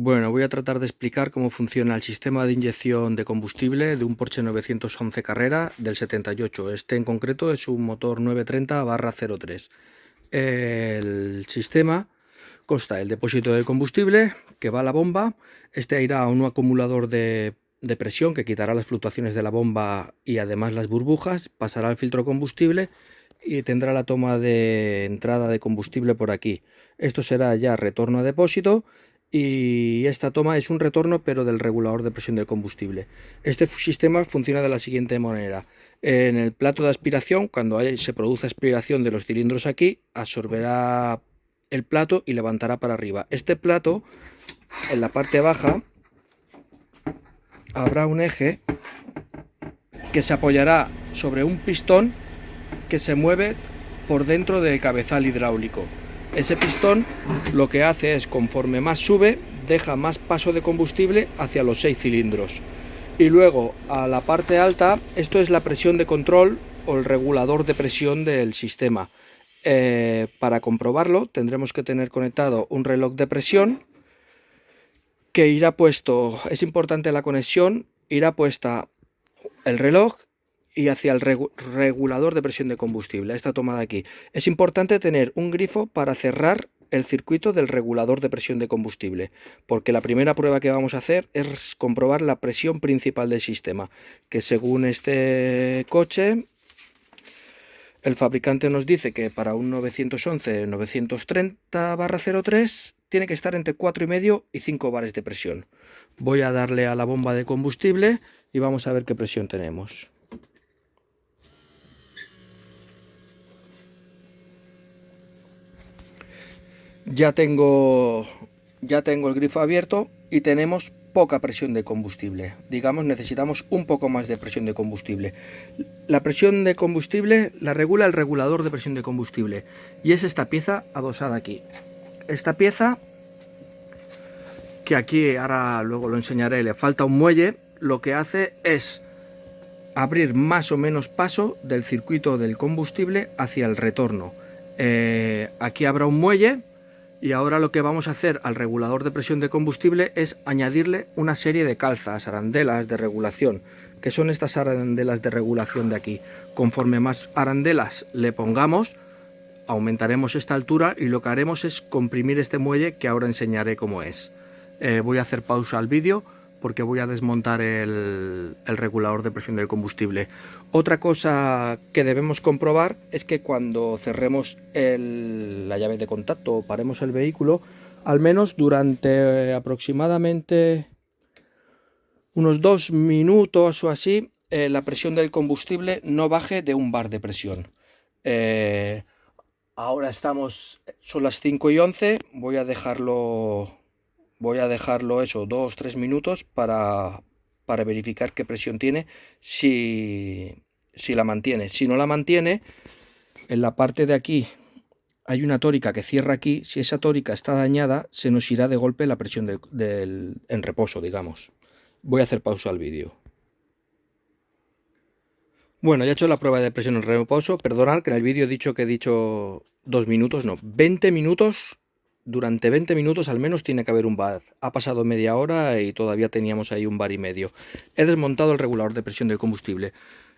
Bueno, voy a tratar de explicar cómo funciona el sistema de inyección de combustible de un Porsche 911 Carrera del 78. Este en concreto es un motor 930/03. El sistema consta del depósito de combustible que va a la bomba. Este irá a un acumulador de presión que quitará las fluctuaciones de la bomba y además las burbujas. Pasará al filtro combustible y tendrá la toma de entrada de combustible por aquí. Esto será ya retorno a depósito. Y esta toma es un retorno pero del regulador de presión del combustible. Este sistema funciona de la siguiente manera. En el plato de aspiración, cuando se produce aspiración de los cilindros aquí, absorberá el plato y levantará para arriba. Este plato, en la parte baja, habrá un eje que se apoyará sobre un pistón que se mueve por dentro del cabezal hidráulico. Ese pistón lo que hace es, conforme más sube, deja más paso de combustible hacia los 6 cilindros. Y luego a la parte alta, esto es la presión de control o el regulador de presión del sistema. Para comprobarlo tendremos que tener conectado un reloj de presión que irá puesto, es importante la conexión, irá puesta el reloj y hacia el regulador de presión de combustible, esta toma de aquí. Es importante tener un grifo para cerrar el circuito del regulador de presión de combustible, porque la primera prueba que vamos a hacer es comprobar la presión principal del sistema, que según este coche, el fabricante nos dice que para un 911-930/03 tiene que estar entre 4,5 y 5 bares de presión. Voy a darle a la bomba de combustible y vamos a ver qué presión tenemos. Ya tengo el grifo abierto y tenemos poca presión de combustible. Digamos, necesitamos un poco más de presión de combustible. La presión de combustible la regula el regulador de presión de combustible y es esta pieza adosada aquí. Esta pieza, que aquí ahora luego lo enseñaré, le falta un muelle, lo que hace es abrir más o menos paso del circuito del combustible hacia el retorno. Aquí habrá un muelle. Y ahora lo que vamos a hacer al regulador de presión de combustible es añadirle una serie de calzas, arandelas de regulación, que son estas arandelas de regulación de aquí. Conforme más arandelas le pongamos, aumentaremos esta altura y lo que haremos es comprimir este muelle que ahora enseñaré cómo es. Voy a hacer pausa al vídeo porque voy a desmontar el regulador de presión del combustible. Otra cosa que debemos comprobar es que cuando cerremos la llave de contacto o paremos el vehículo, al menos durante aproximadamente unos 2 minutos o así, la presión del combustible no baje de 1 bar de presión. Ahora son las 5:11, voy a dejarlo eso 2-3 minutos para verificar qué presión tiene, si la mantiene. Si no la mantiene, en la parte de aquí hay una tórica que cierra aquí. Si esa tórica está dañada, se nos irá de golpe la presión en reposo, digamos. Voy a hacer pausa al vídeo. Bueno, ya he hecho la prueba de presión en reposo. Perdonad que en el vídeo he dicho 2 minutos, no, 20 minutos. Durante 20 minutos al menos tiene que haber un bar. Ha pasado media hora y todavía teníamos ahí 1,5 bares. He desmontado el regulador de presión del combustible.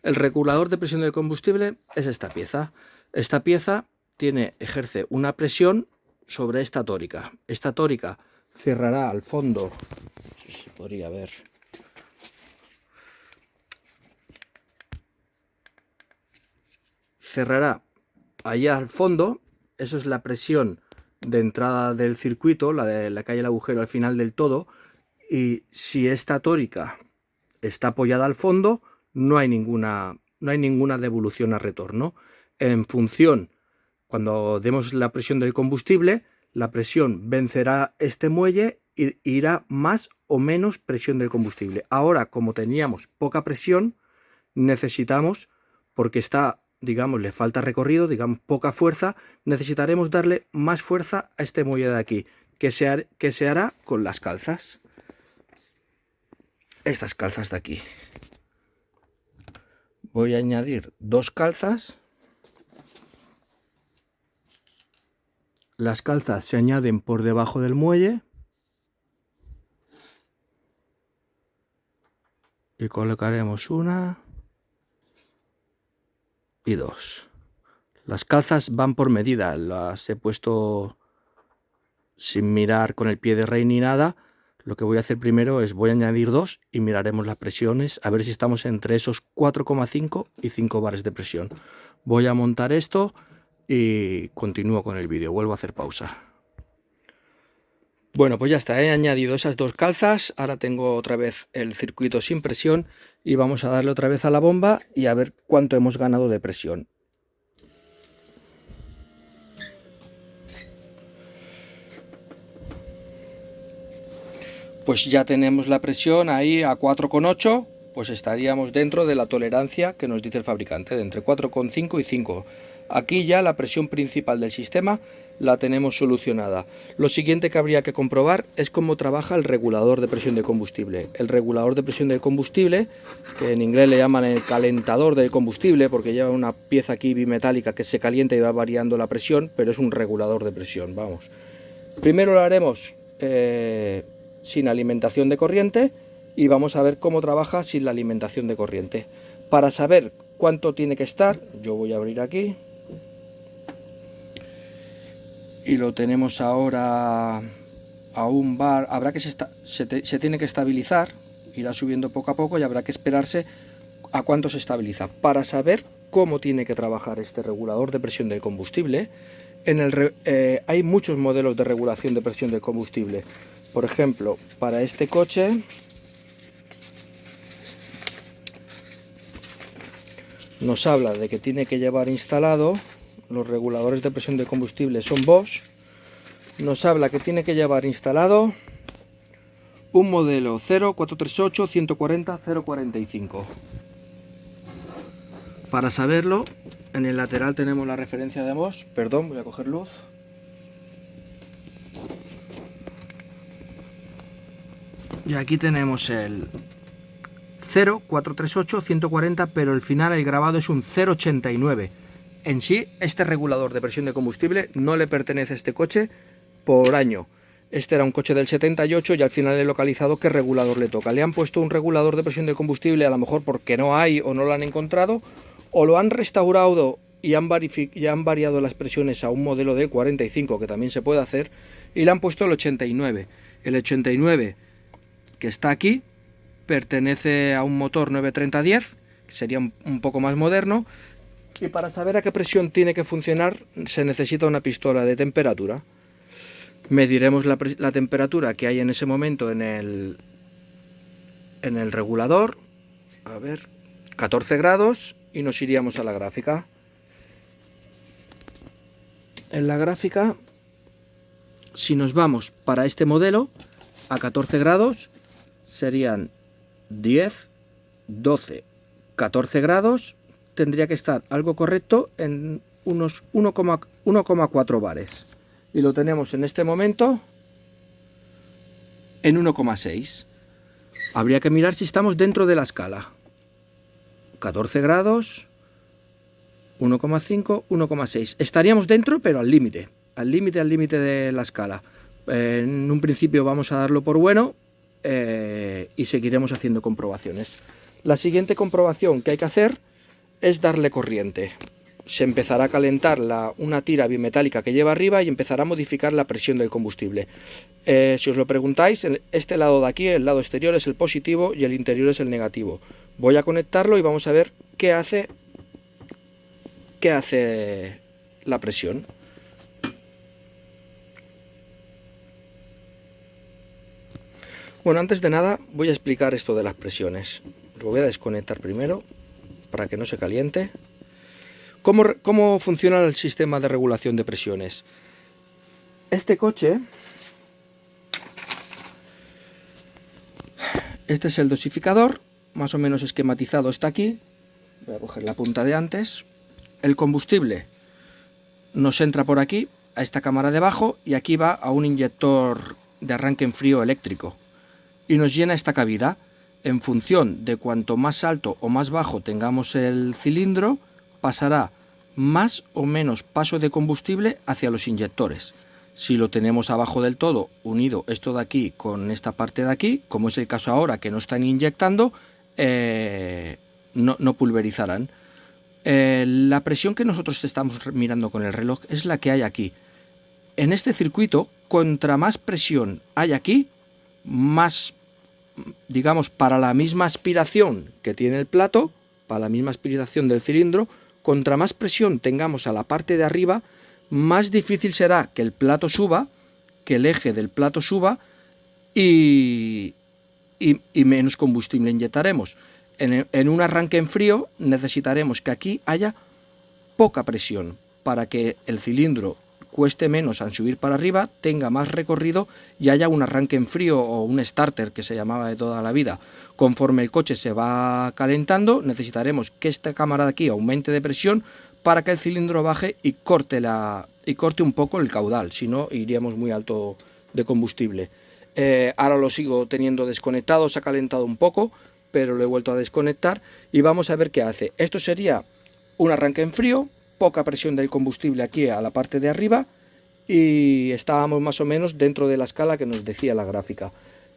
El regulador de presión del combustible es esta pieza. Esta pieza ejerce una presión sobre esta tórica. Esta tórica cerrará al fondo. Si se podría ver. Cerrará allá al fondo. Eso es la presión de entrada del circuito, la de la que hay el agujero al final del todo. Y si esta tórica está apoyada al fondo, no hay ninguna devolución a retorno. En función, cuando demos la presión del combustible, la presión vencerá este muelle e irá más o menos presión del combustible. Ahora, como teníamos poca presión, necesitamos, porque digamos, le falta recorrido, digamos, poca fuerza, necesitaremos darle más fuerza a este muelle de aquí, que se hará con las calzas. Estas calzas de aquí. Voy a añadir 2 calzas. Las calzas se añaden por debajo del muelle. y colocaremos una y dos. Las calzas van por medida, las he puesto sin mirar con el pie de rey ni nada. Lo que voy a hacer primero es voy a añadir dos y miraremos las presiones a ver si estamos entre esos 4,5 y 5 bares de presión. Voy a montar esto y continúo con el vídeo, vuelvo a hacer pausa. Bueno, pues ya está, he añadido esas dos calzas, ahora tengo otra vez el circuito sin presión y vamos a darle otra vez a la bomba y a ver cuánto hemos ganado de presión. Pues ya tenemos la presión ahí a 4,8, pues estaríamos dentro de la tolerancia que nos dice el fabricante, de entre 4,5 y 5. Aquí ya la presión principal del sistema la tenemos solucionada. Lo siguiente que habría que comprobar es cómo trabaja el regulador de presión de combustible. El regulador de presión de combustible, que en inglés le llaman el calentador de combustible, porque lleva una pieza aquí bimetálica que se calienta y va variando la presión, pero es un regulador de presión, vamos. Primero lo haremos sin alimentación de corriente y vamos a ver cómo trabaja sin la alimentación de corriente. Para saber cuánto tiene que estar, yo voy a abrir aquí y lo tenemos ahora a un bar. Habrá que se tiene que estabilizar, irá subiendo poco a poco y habrá que esperarse a cuánto se estabiliza. Para saber cómo tiene que trabajar este regulador de presión del combustible, hay muchos modelos de regulación de presión del combustible. Por ejemplo, para este coche nos habla de que tiene que llevar instalado, los reguladores de presión de combustible son Bosch, nos habla que tiene que llevar instalado un modelo 0438-140-045. Para saberlo, en el lateral tenemos la referencia de Bosch, perdón, voy a coger luz. Y aquí tenemos el 0438-140, pero al final el grabado es un 089. En sí, este regulador de presión de combustible no le pertenece a este coche por año. Este era un coche del 78 y al final he localizado qué regulador le toca. Le han puesto un regulador de presión de combustible, a lo mejor porque no hay o no lo han encontrado, o lo han restaurado y han variado las presiones a un modelo del 45, que también se puede hacer, y le han puesto el 89. El 89 que está aquí pertenece a un motor 93010, que sería un poco más moderno, y para saber a qué presión tiene que funcionar se necesita una pistola de temperatura. Mediremos la temperatura que hay en ese momento en el regulador, a ver, 14 grados, y nos iríamos a la gráfica. En la gráfica, si nos vamos para este modelo a 14 grados, serían 10, 12, 14 grados, tendría que estar algo correcto en unos 1,4 bares. Y lo tenemos en este momento en 1,6. Habría que mirar si estamos dentro de la escala. 14 grados, 1,5, 1,6. Estaríamos dentro, pero al límite de la escala. En un principio vamos a darlo por bueno y seguiremos haciendo comprobaciones. La siguiente comprobación que hay que hacer es darle corriente. Se empezará a calentar una tira bimetálica que lleva arriba y empezará a modificar la presión del combustible. Si os lo preguntáis, este lado de aquí, el lado exterior, es el positivo y el interior es el negativo. Voy a conectarlo y vamos a ver qué hace la presión. Bueno, antes de nada voy a explicar esto de las presiones. Lo voy a desconectar primero para que no se caliente. ¿Cómo funciona el sistema de regulación de presiones? Este coche, este es el dosificador, más o menos esquematizado está aquí. Voy a coger la punta de antes. El combustible nos entra por aquí, a esta cámara de abajo, y aquí va a un inyector de arranque en frío eléctrico. Y nos llena esta cavidad. En función de cuanto más alto o más bajo tengamos el cilindro, pasará más o menos paso de combustible hacia los inyectores. Si lo tenemos abajo del todo, unido esto de aquí con esta parte de aquí, como es el caso ahora que no están inyectando, no pulverizarán. La presión que nosotros estamos mirando con el reloj es la que hay aquí. En este circuito, contra más presión hay aquí, más, digamos, para la misma aspiración que tiene el plato, para la misma aspiración del cilindro, contra más presión tengamos a la parte de arriba, más difícil será que el plato suba, que el eje del plato suba y menos combustible inyectaremos. En un arranque en frío necesitaremos que aquí haya poca presión para que el cilindro cueste menos al subir para arriba, tenga más recorrido y haya un arranque en frío o un starter que se llamaba de toda la vida. Conforme el coche se va calentando, necesitaremos que esta cámara de aquí aumente de presión para que el cilindro baje y corte un poco el caudal, si no iríamos muy alto de combustible. Ahora lo sigo teniendo desconectado, se ha calentado un poco, pero lo he vuelto a desconectar y vamos a ver qué hace. Esto sería un arranque en frío, poca presión del combustible aquí a la parte de arriba y estábamos más o menos dentro de la escala que nos decía la gráfica.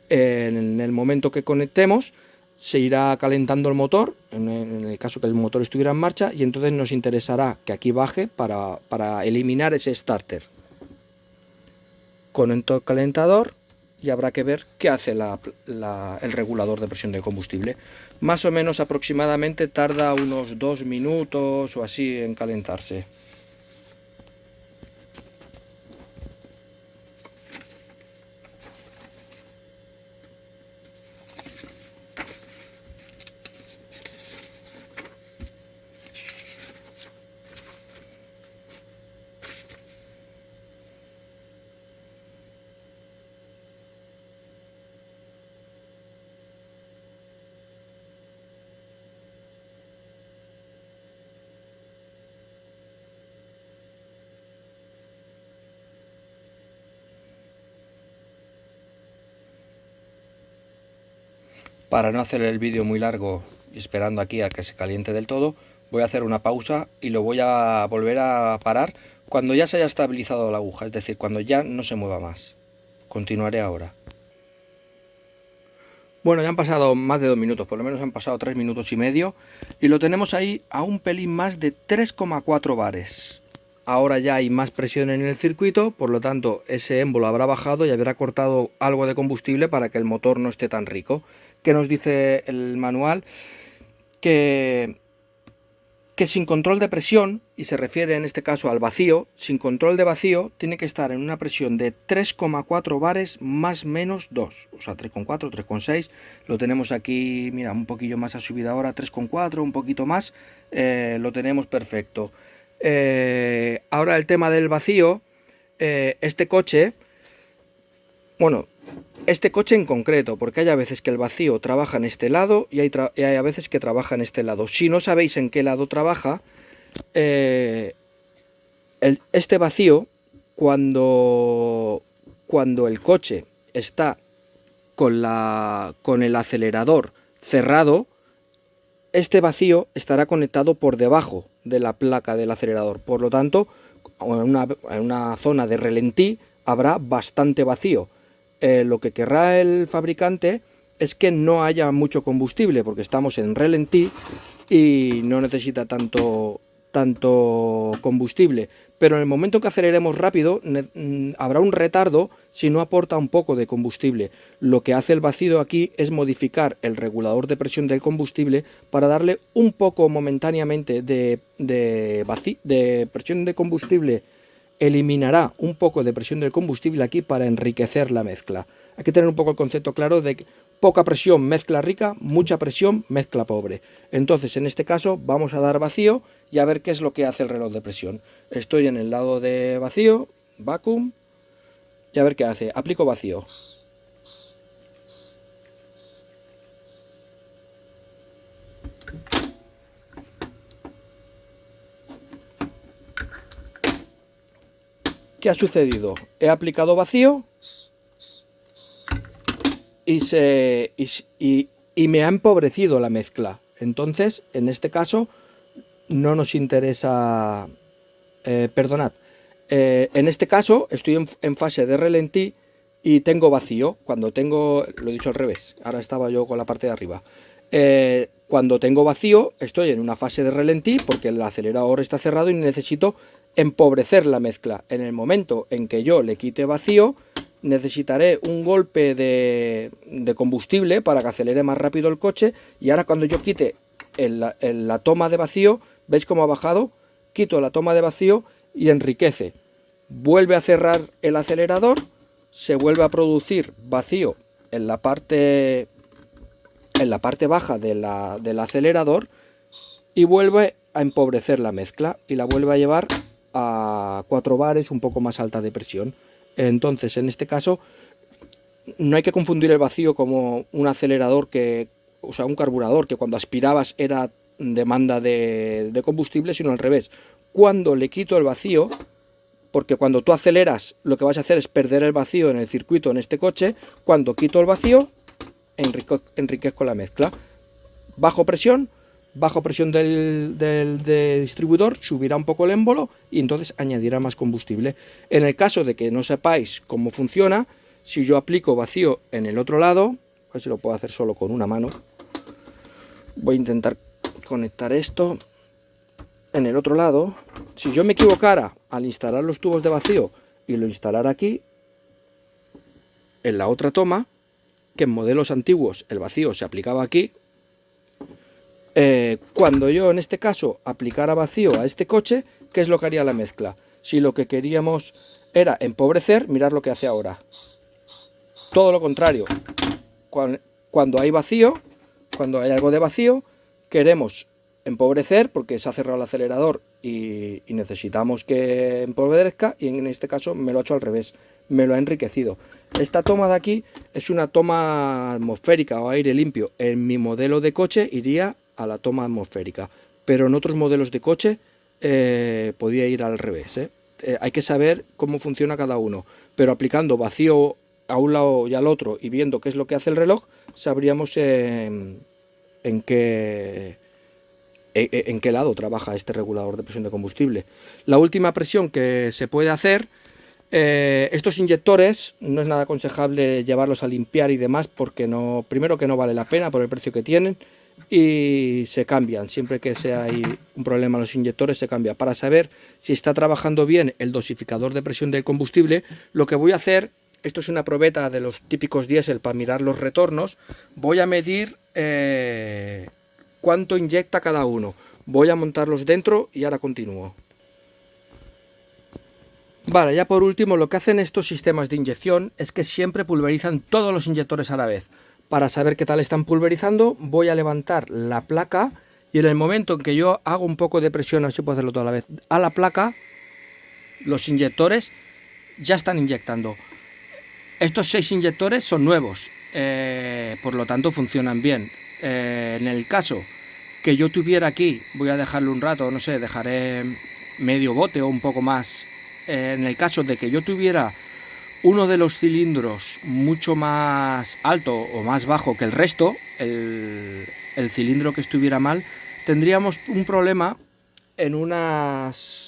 En el momento que conectemos se irá calentando el motor, en el caso que el motor estuviera en marcha, y entonces nos interesará que aquí baje para eliminar ese starter. Conecto el calentador y habrá que ver qué hace el regulador de presión de combustible. Más o menos aproximadamente tarda unos 2 minutos o así en calentarse. Para no hacer el vídeo muy largo y esperando aquí a que se caliente del todo, voy a hacer una pausa y lo voy a volver a parar cuando ya se haya estabilizado la aguja, es decir, cuando ya no se mueva más. Continuaré ahora. Bueno, ya han pasado más de 2 minutos, por lo menos han pasado 3 minutos y medio y lo tenemos ahí a un pelín más de 3,4 bares. Ahora ya hay más presión en el circuito, por lo tanto ese émbolo habrá bajado y habrá cortado algo de combustible para que el motor no esté tan rico. ¿Qué nos dice el manual? Que sin control de presión, y se refiere en este caso al vacío, sin control de vacío tiene que estar en una presión de 3,4 bares más menos 2, o sea 3,4, 3,6, lo tenemos aquí, mira, un poquillo más ha subido ahora, 3,4, un poquito más, lo tenemos perfecto. Ahora el tema del vacío, este coche en concreto, porque hay a veces que el vacío trabaja en este lado y hay a veces que trabaja en este lado. Si no sabéis en qué lado trabaja, este vacío, cuando el coche está con el acelerador cerrado, este vacío estará conectado por debajo de la placa del acelerador. Por lo tanto, en una zona de ralentí habrá bastante vacío. Lo que querrá el fabricante es que no haya mucho combustible, porque estamos en ralentí y no necesita tanto combustible. Pero en el momento que aceleremos rápido habrá un retardo si no aporta un poco de combustible. Lo que hace el vacío aquí es modificar el regulador de presión del combustible para darle un poco momentáneamente de presión de combustible. Eliminará un poco de presión del combustible aquí para enriquecer la mezcla. Hay que tener un poco el concepto claro de que poca presión, mezcla rica, mucha presión, mezcla pobre. Entonces, en este caso, vamos a dar vacío y a ver qué es lo que hace el reloj de presión. Estoy en el lado de vacío, vacuum, y a ver qué hace. Aplico vacío. ¿Qué ha sucedido? He aplicado vacío y me ha empobrecido la mezcla. Entonces, en este caso, no nos interesa... perdonad. En este caso, estoy en fase de ralentí y tengo vacío. Cuando tengo... Lo he dicho al revés. Ahora estaba yo con la parte de arriba. Cuando tengo vacío estoy en una fase de ralentí porque el acelerador está cerrado y necesito empobrecer la mezcla. En el momento en que yo le quite vacío, necesitaré un golpe de combustible para que acelere más rápido el coche, y ahora cuando yo quite la toma de vacío, ¿veis cómo ha bajado? Quito la toma de vacío y enriquece. Vuelve a cerrar el acelerador, se vuelve a producir vacío en la parte baja del acelerador y vuelve a empobrecer la mezcla y la vuelve a llevar a 4 bares un poco más alta de presión. Entonces, en este caso, no hay que confundir el vacío como un acelerador o sea, un carburador que cuando aspirabas era demanda de combustible, sino al revés. Cuando le quito el vacío, porque cuando tú aceleras lo que vas a hacer es perder el vacío en el circuito en este coche, cuando quito el vacío enriquezco la mezcla. Bajo presión del distribuidor, subirá un poco el émbolo y entonces añadirá más combustible. En el caso de que no sepáis cómo funciona, si yo aplico vacío en el otro lado, a ver si lo puedo hacer solo con una mano, voy a intentar conectar esto. En el otro lado, si yo me equivocara al instalar los tubos de vacío y lo instalara aquí, en la otra toma, que en modelos antiguos el vacío se aplicaba aquí, cuando yo en este caso aplicara vacío a este coche, ¿qué es lo que haría la mezcla? Si lo que queríamos era empobrecer, mirad lo que hace ahora. Todo lo contrario. Cuando hay vacío, cuando hay algo de vacío, queremos empobrecer porque se ha cerrado el acelerador y necesitamos que empobrezca, y en este caso me lo ha hecho al revés, me lo ha enriquecido. Esta toma de aquí es una toma atmosférica o aire limpio. En mi modelo de coche iría a la toma atmosférica, pero en otros modelos de coche podía ir al revés. Hay que saber cómo funciona cada uno, pero aplicando vacío a un lado y al otro y viendo qué es lo que hace el reloj, sabríamos en qué lado trabaja este regulador de presión de combustible. La última presión que se puede hacer, estos inyectores no es nada aconsejable llevarlos a limpiar y demás, porque primero que no vale la pena por el precio que tienen, y se cambian siempre que hay un problema en los inyectores, se cambia. Para saber si está trabajando bien el dosificador de presión de combustible, lo que voy a hacer, esto es una probeta de los típicos diésel para mirar los retornos, voy a medir cuánto inyecta cada uno, voy a montarlos dentro y ahora continúo. Vale, ya por último, lo que hacen estos sistemas de inyección es que siempre pulverizan todos los inyectores a la vez. Para saber qué tal están pulverizando, voy a levantar la placa y en el momento en que yo hago un poco de presión, a ver si puedo hacerlo toda la vez, a la placa, los inyectores ya están inyectando. Estos 6 inyectores son nuevos, por lo tanto funcionan bien. En el caso que yo tuviera aquí, voy a dejarlo un rato, no sé, dejaré medio bote o un poco más. En el caso de que yo tuviera uno de los cilindros mucho más alto o más bajo que el resto, el cilindro que estuviera mal, tendríamos un problema en unos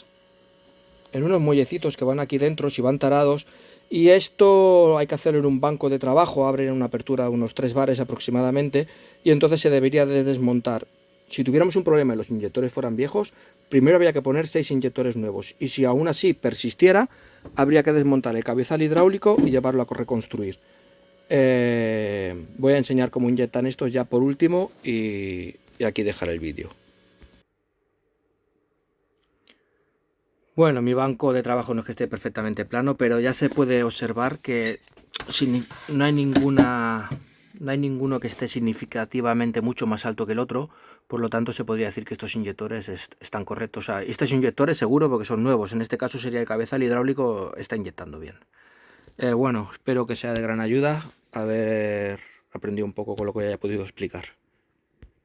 muellecitos que van aquí dentro, si van tarados, y esto hay que hacerlo en un banco de trabajo, abren una apertura de unos 3 bares aproximadamente, y entonces se debería de desmontar. Si tuviéramos un problema y los inyectores fueran viejos, primero habría que poner 6 inyectores nuevos, y si aún así persistiera, habría que desmontar el cabezal hidráulico y llevarlo a reconstruir. Voy a enseñar cómo inyectan estos ya por último y aquí dejaré el vídeo. Bueno, mi banco de trabajo no es que esté perfectamente plano, pero ya se puede observar que no hay ninguno que esté significativamente mucho más alto que el otro, por lo tanto se podría decir que estos inyectores están correctos. O sea, estos inyectores seguro porque son nuevos, en este caso sería el cabezal hidráulico, está inyectando bien. Bueno, espero que sea de gran ayuda haber aprendido un poco con lo que haya podido explicar.